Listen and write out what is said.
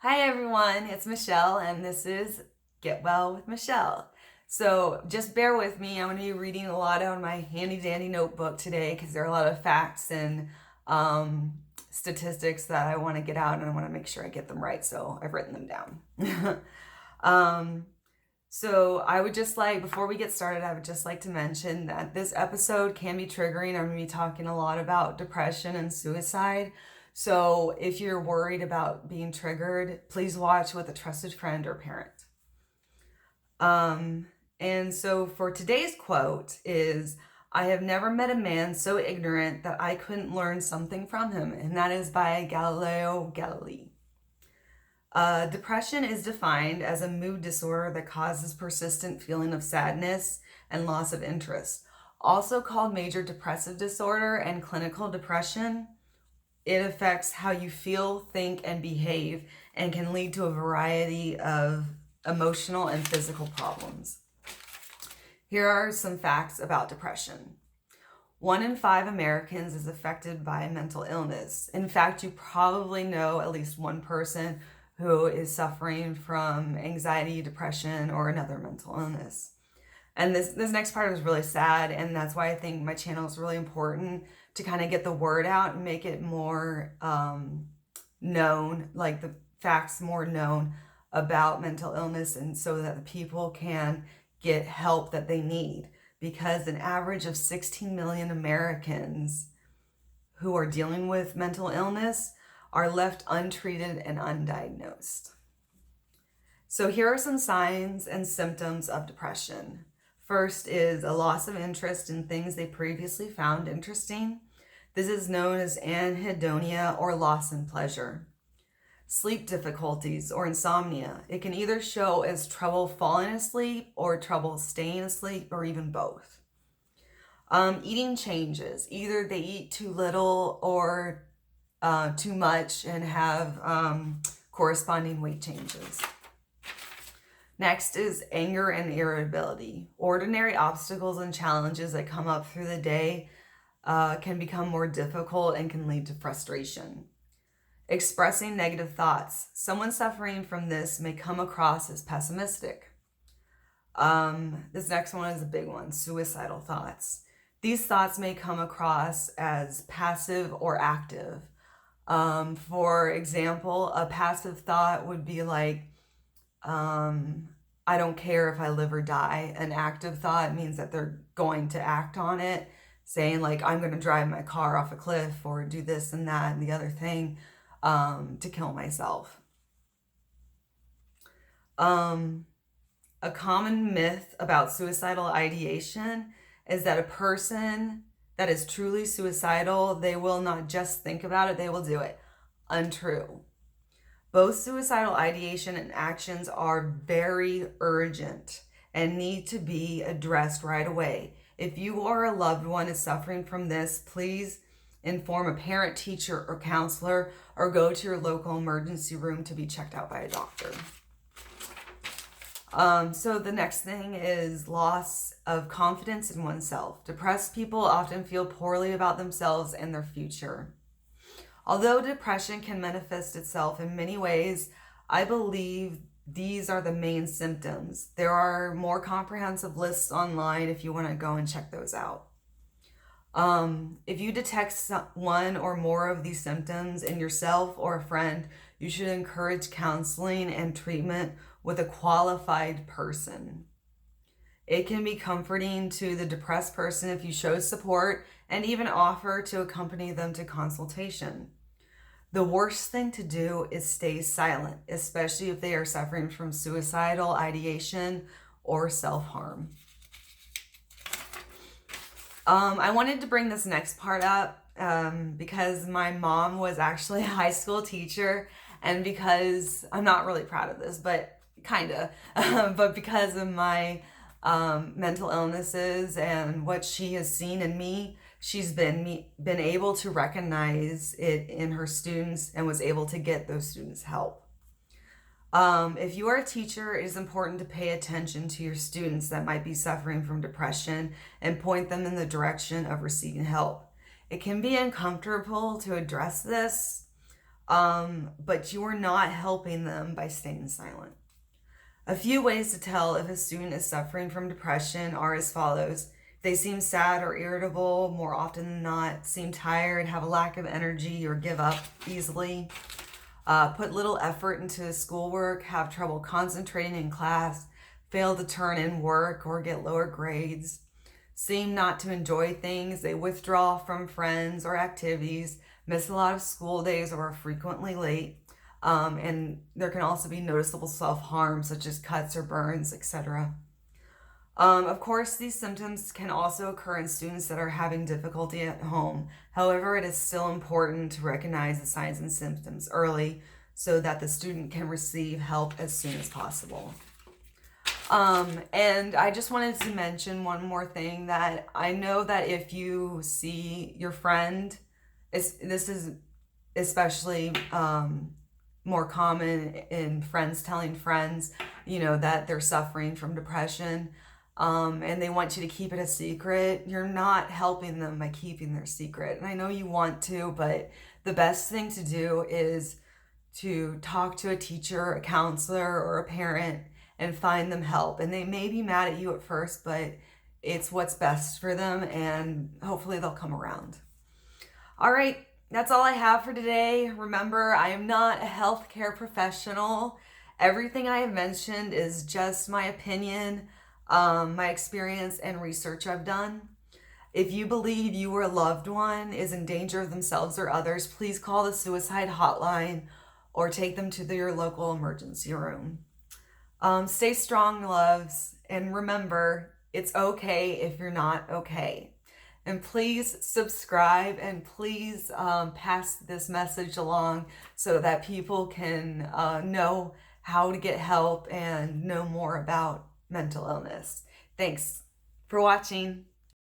Hi everyone, it's Michelle and this is Get Well with Michelle. So just bear with me. I'm going to be reading a lot out of my handy dandy notebook today because there are a lot of facts and statistics that I want to get out and I want to make sure I get them right. So I've written them down. So I would just like, before we get started, I would just like to mention that this episode can be triggering. I'm going to be talking a lot about depression and suicide. So if you're worried about being triggered, please watch with a trusted friend or parent. And so for today's quote is, I have never met a man so ignorant that I couldn't learn something from him. And that is by Galileo Galilei. Depression is defined as a mood disorder that causes persistent feeling of sadness and loss of interest. Also called major depressive disorder and clinical depression, it affects how you feel, think, and behave and can lead to a variety of emotional and physical problems. Here are some facts about depression. 1 in 5 Americans is affected by mental illness. In fact, you probably know at least one person who is suffering from anxiety, depression, or another mental illness. And this next part is really sad, and that's why I think my channel is really important to kind of get the word out and make it more known, like the facts more known about mental illness, and so that the people can get help that they need. Because an average of 16 million Americans who are dealing with mental illness are left untreated and undiagnosed. So here are some signs and symptoms of depression. First is a loss of interest in things they previously found interesting. This is known as anhedonia or loss in pleasure. Sleep difficulties or insomnia. It can either show as trouble falling asleep or trouble staying asleep or even both. Eating changes. Either they eat too little or too much and have corresponding weight changes. Next is anger and irritability. Ordinary obstacles and challenges that come up through the day can become more difficult and can lead to frustration. Expressing negative thoughts. Someone suffering from this may come across as pessimistic. This next one is a big one, suicidal thoughts. These thoughts may come across as passive or active. For example, a passive thought would be like, I don't care if I live or die. An active thought means that they're going to act on it, saying like, I'm going to drive my car off a cliff or do this and that and the other thing to kill myself. A common myth about suicidal ideation is that a person that is truly suicidal, they will not just think about it, they will do it. Untrue. Both suicidal ideation and actions are very urgent and need to be addressed right away. If you or a loved one is suffering from this, please inform a parent, teacher, or counselor, or go to your local emergency room to be checked out by a doctor. So the next thing is loss of confidence in oneself. Depressed people often feel poorly about themselves and their future. Although depression can manifest itself in many ways, I believe these are the main symptoms. There are more comprehensive lists online if you want to go and check those out. If you detect one or more of these symptoms in yourself or a friend, you should encourage counseling and treatment with a qualified person. It can be comforting to the depressed person if you show support and even offer to accompany them to consultation. The worst thing to do is stay silent, especially if they are suffering from suicidal ideation or self-harm. I wanted to bring this next part up because my mom was actually a high school teacher, and because I'm not really proud of this, but kind of, but because of my mental illnesses and what she has seen in me, she's been able to recognize it in her students and was able to get those students help. If you are a teacher, it is important to pay attention to your students that might be suffering from depression and point them in the direction of receiving help. It can be uncomfortable to address this, but you are not helping them by staying silent. A few ways to tell if a student is suffering from depression are as follows. They seem sad or irritable more often than not, seem tired, have a lack of energy, or give up easily, put little effort into schoolwork, have trouble concentrating in class, fail to turn in work or get lower grades, seem not to enjoy things, they withdraw from friends or activities, miss a lot of school days, or are frequently late. And there can also be noticeable self-harm, such as cuts or burns, etc. Of course, these symptoms can also occur in students that are having difficulty at home. However, it is still important to recognize the signs and symptoms early so that the student can receive help as soon as possible. And I just wanted to mention one more thing, that I know that if you see your friend, this is especially more common in friends telling friends, that they're suffering from depression, and they want you to keep it a secret. You're not helping them by keeping their secret. And I know you want to, but the best thing to do is to talk to a teacher, a counselor, or a parent and find them help. And they may be mad at you at first, but it's what's best for them, and hopefully they'll come around. All right, that's all I have for today. Remember, I am not a healthcare professional. Everything I have mentioned is just my opinion, my experience, and research I've done. If you believe you or a loved one is in danger of themselves or others, please call the suicide hotline or take them to your local emergency room. Stay strong, loves, and remember, it's okay if you're not okay. And please subscribe, and please pass this message along so that people can know how to get help and know more about mental illness. Thanks for watching.